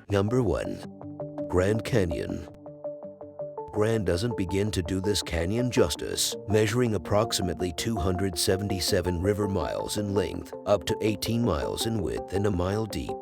Number 1. Grand Canyon. Grand doesn't begin to do this canyon justice, measuring approximately 277 river miles in length, up to 18 miles in width and a mile deep.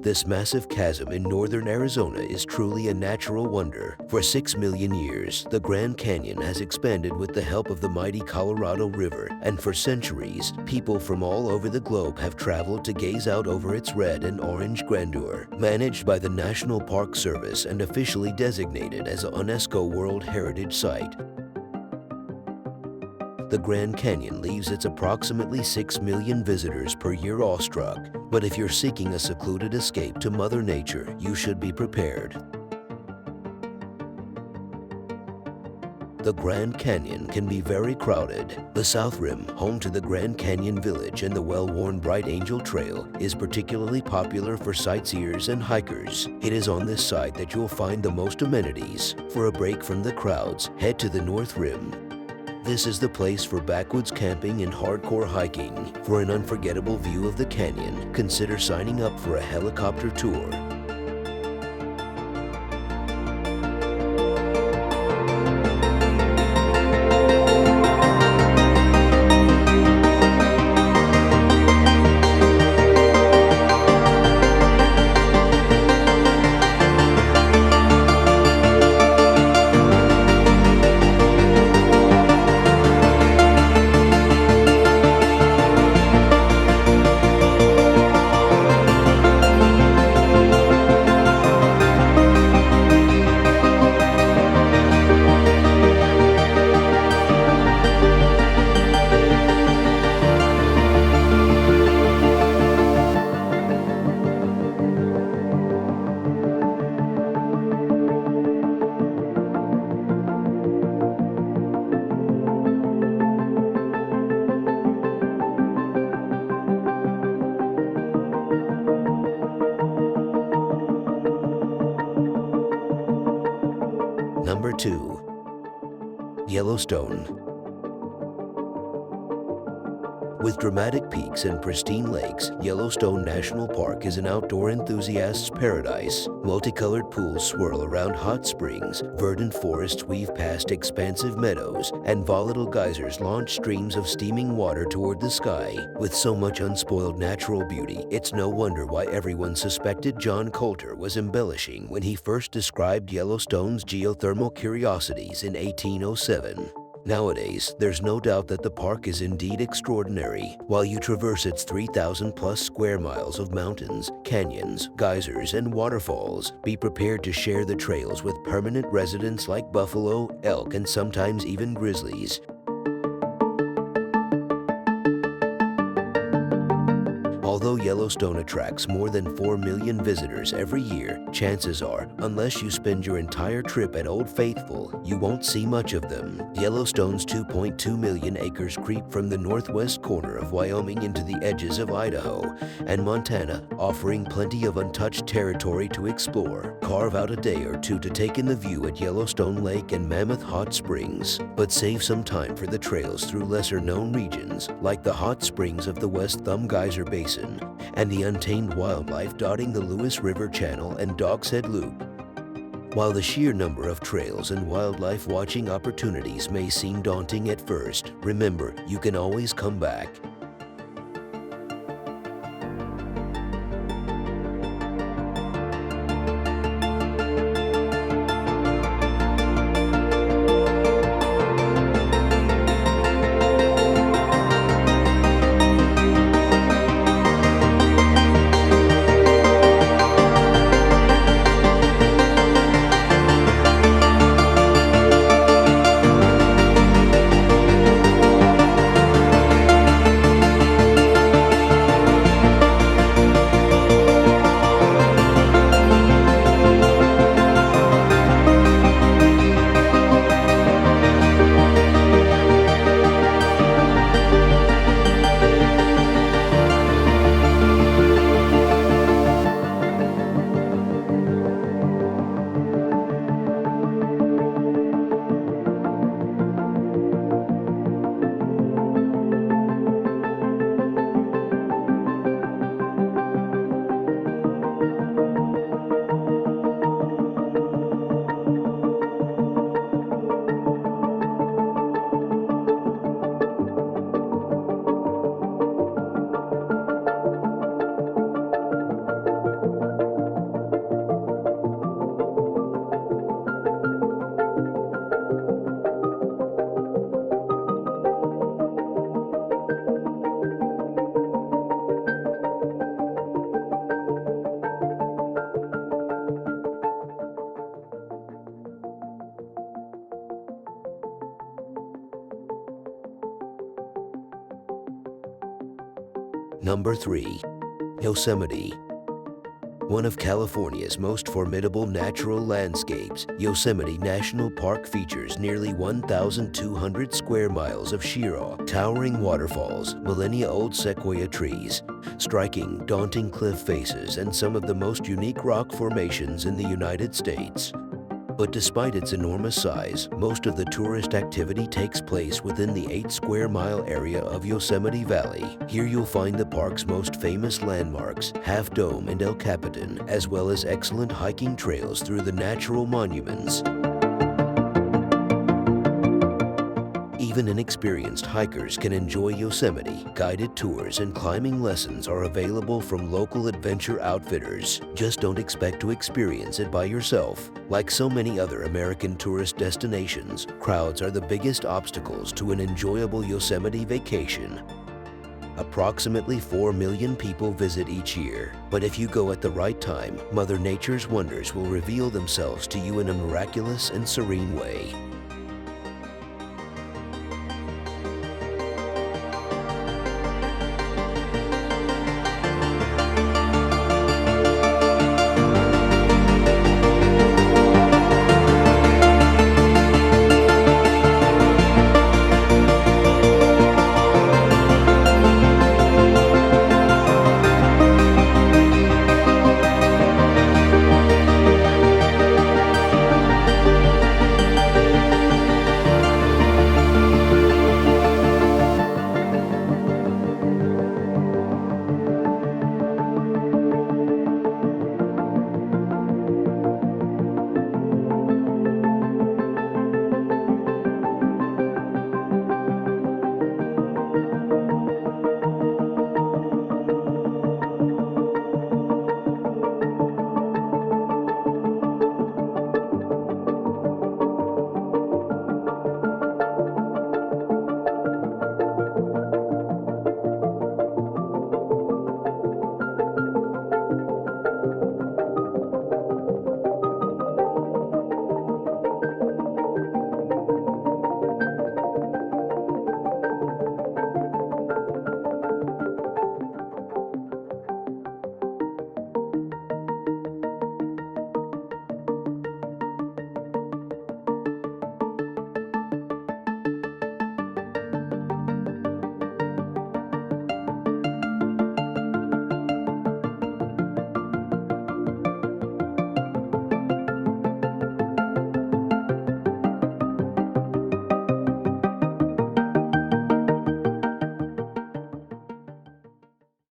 This massive chasm in northern Arizona is truly a natural wonder. For 6 million years, the Grand Canyon has expanded with the help of the mighty Colorado River, and for centuries, people from all over the globe have traveled to gaze out over its red and orange grandeur. Managed by the National Park Service and officially designated as a UNESCO World Heritage Site, the Grand Canyon leaves its approximately 6 million visitors per year awestruck. But if you're seeking a secluded escape to Mother Nature, you should be prepared. The Grand Canyon can be very crowded. The South Rim, home to the Grand Canyon Village and the well-worn Bright Angel Trail, is particularly popular for sightseers and hikers. It is on this side that you'll find the most amenities. For a break from the crowds, head to the North Rim. This is the place for backwoods camping and hardcore hiking. For an unforgettable view of the canyon, consider signing up for a helicopter tour. Number 2. Yellowstone. With dramatic peaks and pristine lakes, Yellowstone National Park is an outdoor enthusiast's paradise. Multicolored pools swirl around hot springs, verdant forests weave past expansive meadows, and volatile geysers launch streams of steaming water toward the sky. With so much unspoiled natural beauty, it's no wonder why everyone suspected John Coulter was embellishing when he first described Yellowstone's geothermal curiosities in 1807. Nowadays, there's no doubt that the park is indeed extraordinary. While you traverse its 3,000+ square miles of mountains, canyons, geysers, and waterfalls, be prepared to share the trails with permanent residents like buffalo, elk, and sometimes even grizzlies. Although Yellowstone attracts more than 4 million visitors every year, chances are, unless you spend your entire trip at Old Faithful, you won't see much of them. Yellowstone's 2.2 million acres creep from the northwest corner of Wyoming into the edges of Idaho and Montana, offering plenty of untouched territory to explore. Carve out a day or two to take in the view at Yellowstone Lake and Mammoth Hot Springs, but save some time for the trails through lesser-known regions, like the hot springs of the West Thumb Geyser Basin and the untamed wildlife dotting the Lewis River Channel and Dog's Head Loop. While the sheer number of trails and wildlife watching opportunities may seem daunting at first, remember, you can always come back. Number 3. Yosemite. One of California's most formidable natural landscapes, Yosemite National Park features nearly 1,200 square miles of sheer towering waterfalls, millennia-old sequoia trees, striking, daunting cliff faces, and some of the most unique rock formations in the United States. But despite its enormous size, most of the tourist activity takes place within the 8-square-mile area of Yosemite Valley. Here you'll find the park's most famous landmarks, Half Dome and El Capitan, as well as excellent hiking trails through the natural monuments. Even inexperienced hikers can enjoy Yosemite. Guided tours and climbing lessons are available from local adventure outfitters. Just don't expect to experience it by yourself. Like so many other American tourist destinations, crowds are the biggest obstacles to an enjoyable Yosemite vacation. Approximately 4 million people visit each year, but if you go at the right time, Mother Nature's wonders will reveal themselves to you in a miraculous and serene way.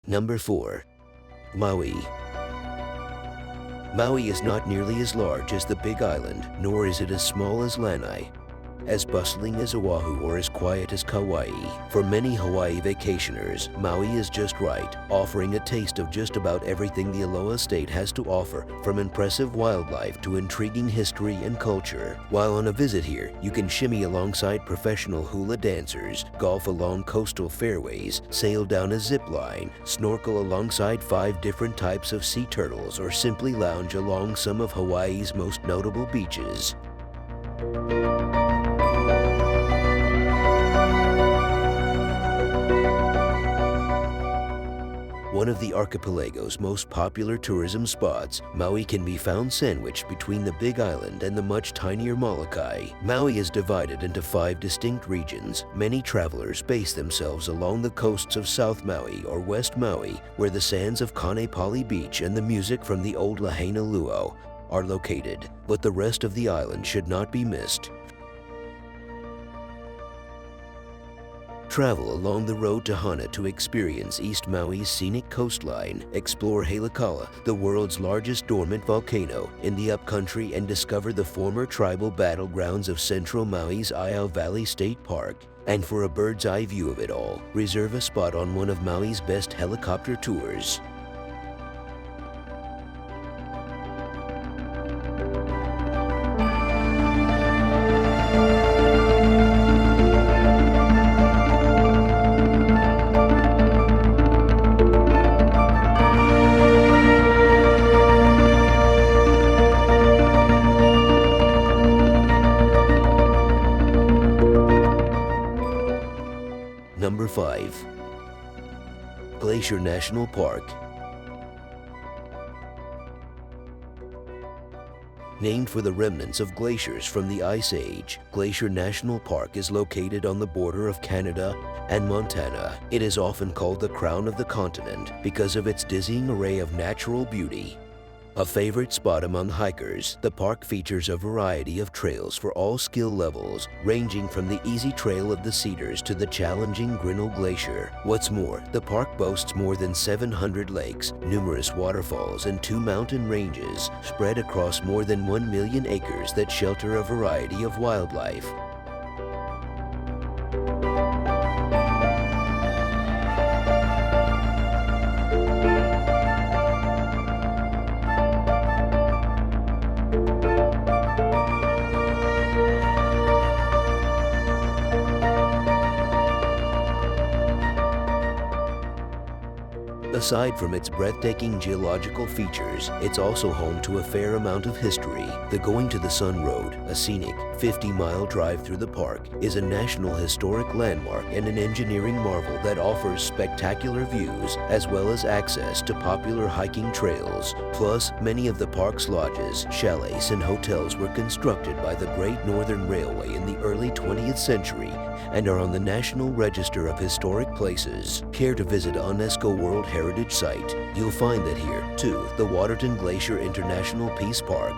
Number 4. Maui. Maui is not nearly as large as the Big Island, nor is it as small as Lanai, as bustling as Oahu or as quiet as Kauai. For many Hawaii vacationers, Maui is just right, offering a taste of just about everything the Aloha State has to offer, from impressive wildlife to intriguing history and culture. While on a visit here, you can shimmy alongside professional hula dancers, golf along coastal fairways, sail down a zip line, snorkel alongside 5 different types of sea turtles, or simply lounge along some of Hawaii's most notable beaches. One of the archipelago's most popular tourism spots, Maui can be found sandwiched between the Big Island and the much tinier Molokai. Maui is divided into 5 distinct regions. Many travelers base themselves along the coasts of South Maui or West Maui, where the sands of Kaanapali Beach and the music from the old Lahaina Luau are located, but the rest of the island should not be missed. Travel along the road to Hana to experience East Maui's scenic coastline, explore Halakala, the world's largest dormant volcano in the upcountry, and discover the former tribal battlegrounds of central Maui's Aiau Valley State Park. And for a bird's-eye view of it all, reserve a spot on one of Maui's best helicopter tours. Number 5. Glacier National Park. Named for the remnants of glaciers from the Ice Age, Glacier National Park is located on the border of Canada and Montana. It is often called the crown of the continent because of its dizzying array of natural beauty. A favorite spot among hikers, the park features a variety of trails for all skill levels, ranging from the easy trail of the Cedars to the challenging Grinnell Glacier. What's more, the park boasts more than 700 lakes, numerous waterfalls, and 2 mountain ranges spread across more than 1 million acres that shelter a variety of wildlife. Aside from its breathtaking geological features, it's also home to a fair amount of history. The Going to the Sun Road, a scenic 50-mile drive through the park, is a National Historic Landmark and an engineering marvel that offers spectacular views as well as access to popular hiking trails. Plus, many of the park's lodges, chalets, and hotels were constructed by the Great Northern Railway in the early 20th century and are on the National Register of Historic Places. Care to visit a UNESCO World Heritage Site? You'll find that here, too, the Waterton Glacier International Peace Park.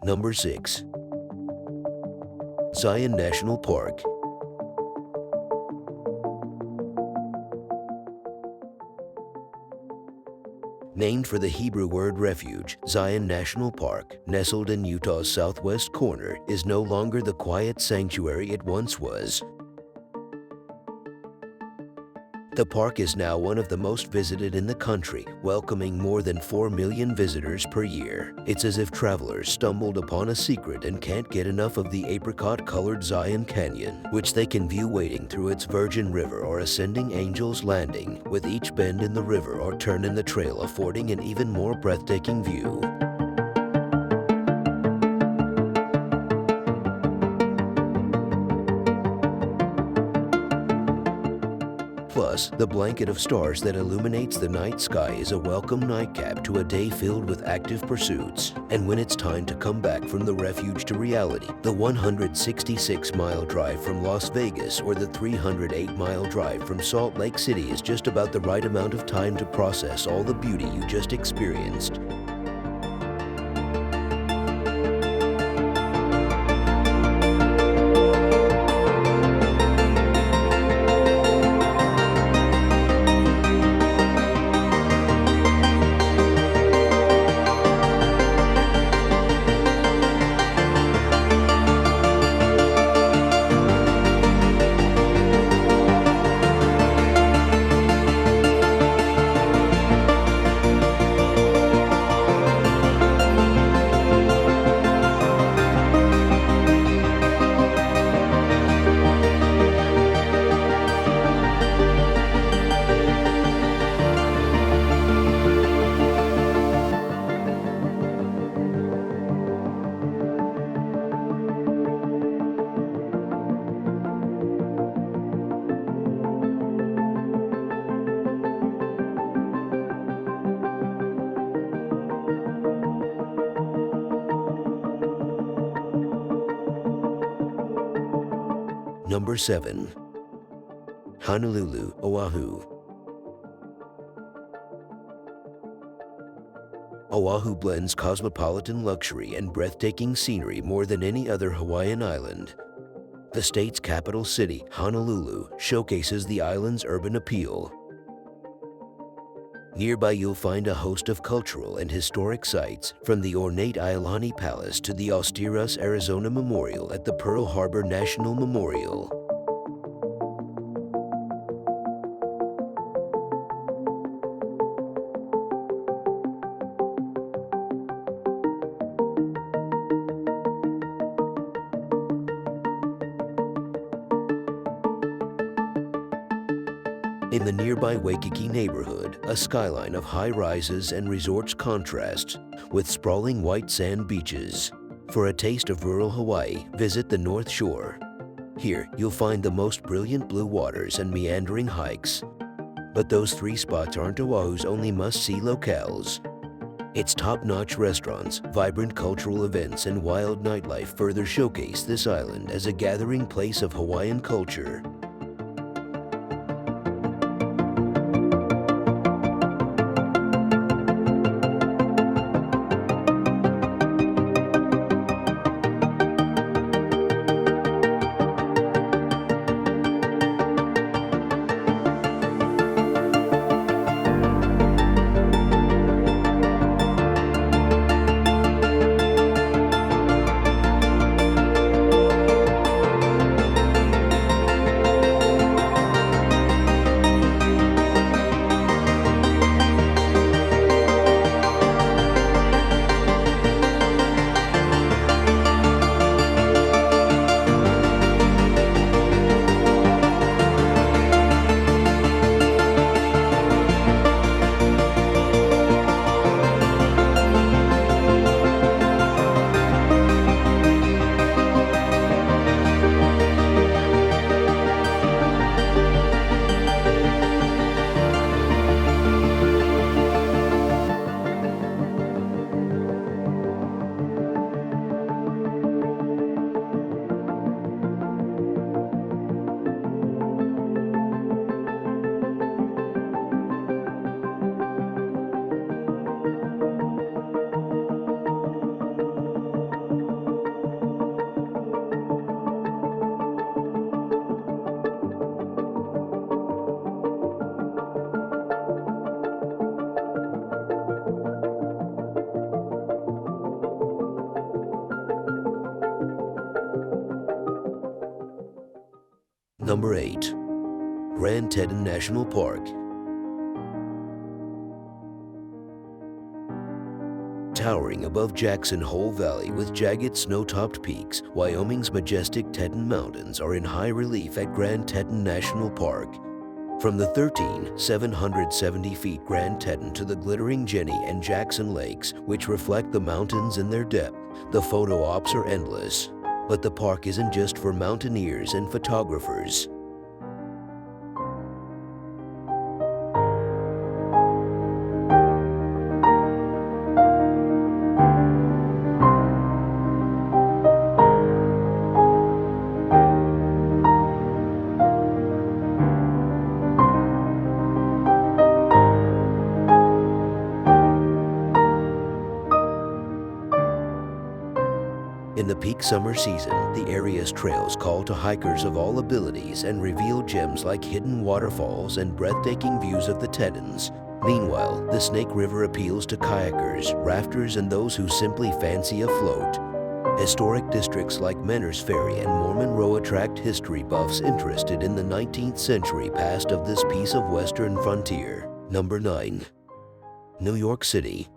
Number 6. Zion National Park. Named for the Hebrew word refuge, Zion National Park, nestled in Utah's southwest corner, is no longer the quiet sanctuary it once was. The park is now one of the most visited in the country, welcoming more than 4 million visitors per year. It's as if travelers stumbled upon a secret and can't get enough of the apricot-colored Zion Canyon, which they can view wading through its Virgin River or ascending Angel's Landing, with each bend in the river or turn in the trail affording an even more breathtaking view. Plus, the blanket of stars that illuminates the night sky is a welcome nightcap to a day filled with active pursuits. And when it's time to come back from the refuge to reality, the 166-mile drive from Las Vegas or the 308-mile drive from Salt Lake City is just about the right amount of time to process all the beauty you just experienced. Number 7. Honolulu, Oahu. Oahu blends cosmopolitan luxury and breathtaking scenery more than any other Hawaiian island. The state's capital city, Honolulu, showcases the island's urban appeal. Nearby you'll find a host of cultural and historic sites, from the ornate Iolani Palace to the austere Arizona Memorial at the Pearl Harbor National Memorial. In the nearby Waikiki neighborhood, a skyline of high-rises and resorts contrasts with sprawling white sand beaches. For a taste of rural Hawaii, visit the North Shore. Here, you'll find the most brilliant blue waters and meandering hikes. But those three spots aren't Oahu's only must-see locales. Its top-notch restaurants, vibrant cultural events, and wild nightlife further showcase this island as a gathering place of Hawaiian culture. Number 8. Grand Teton National Park. Towering above Jackson Hole Valley with jagged snow-topped peaks, Wyoming's majestic Teton Mountains are in high relief at Grand Teton National Park. From the 770 feet Grand Teton to the glittering Jenny and Jackson Lakes, which reflect the mountains in their depth, the photo ops are endless. But the park isn't just for mountaineers and photographers. In the peak summer season, the area's trails call to hikers of all abilities and reveal gems like hidden waterfalls and breathtaking views of the Tetons. Meanwhile, the Snake River appeals to kayakers, rafters, and those who simply fancy a float. Historic districts like Menors Ferry and Mormon Row attract history buffs interested in the 19th century past of this piece of western frontier. Number 9. New York City.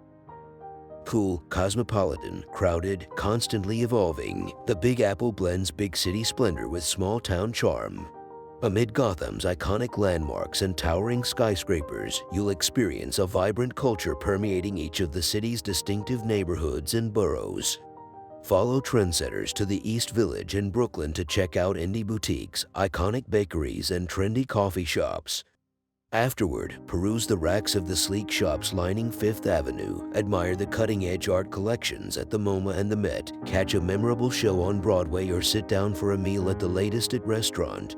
Cool, cosmopolitan, crowded, constantly evolving, the Big Apple blends big city splendor with small-town charm. Amid Gotham's iconic landmarks and towering skyscrapers, you'll experience a vibrant culture permeating each of the city's distinctive neighborhoods and boroughs. Follow trendsetters to the East Village in Brooklyn to check out indie boutiques, iconic bakeries, and trendy coffee shops. Afterward, peruse the racks of the sleek shops lining Fifth Avenue, admire the cutting-edge art collections at the MoMA and the Met, catch a memorable show on Broadway, or sit down for a meal at the latest restaurant.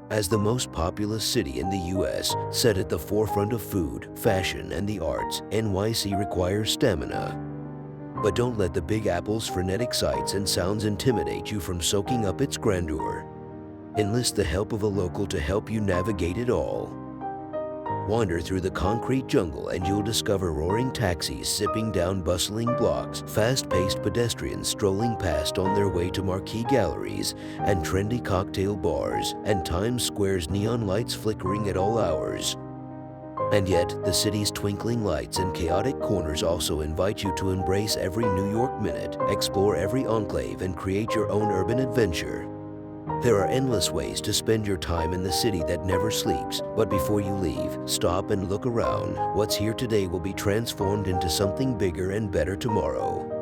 As the most populous city in the US, set at the forefront of food, fashion, and the arts, NYC requires stamina. But don't let the Big Apple's frenetic sights and sounds intimidate you from soaking up its grandeur. Enlist the help of a local to help you navigate it all. Wander through the concrete jungle and you'll discover roaring taxis zipping down bustling blocks, fast-paced pedestrians strolling past on their way to marquee galleries, and trendy cocktail bars, and Times Square's neon lights flickering at all hours. And yet, the city's twinkling lights and chaotic corners also invite you to embrace every New York minute, explore every enclave, and create your own urban adventure. There are endless ways to spend your time in the city that never sleeps, but before you leave, stop and look around. What's here today will be transformed into something bigger and better tomorrow.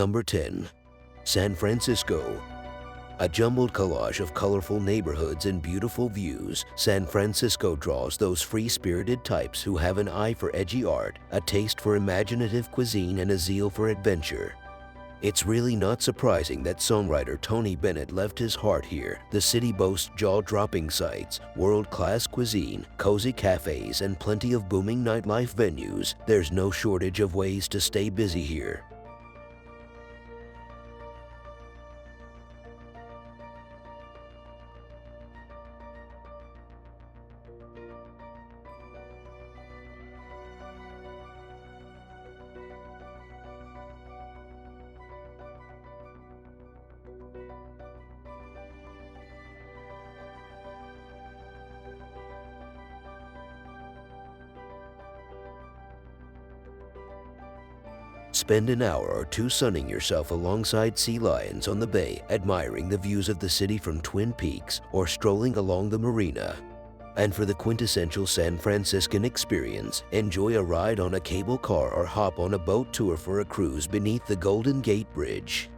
Number 10. San Francisco. A jumbled collage of colorful neighborhoods and beautiful views, San Francisco draws those free-spirited types who have an eye for edgy art, a taste for imaginative cuisine, and a zeal for adventure. It's really not surprising that songwriter Tony Bennett left his heart here. The city boasts jaw-dropping sights, world-class cuisine, cozy cafes, and plenty of booming nightlife venues. There's no shortage of ways to stay busy here. Spend an hour or two sunning yourself alongside sea lions on the bay, admiring the views of the city from Twin Peaks, or strolling along the marina. And for the quintessential San Franciscan experience, enjoy a ride on a cable car or hop on a boat tour for a cruise beneath the Golden Gate Bridge.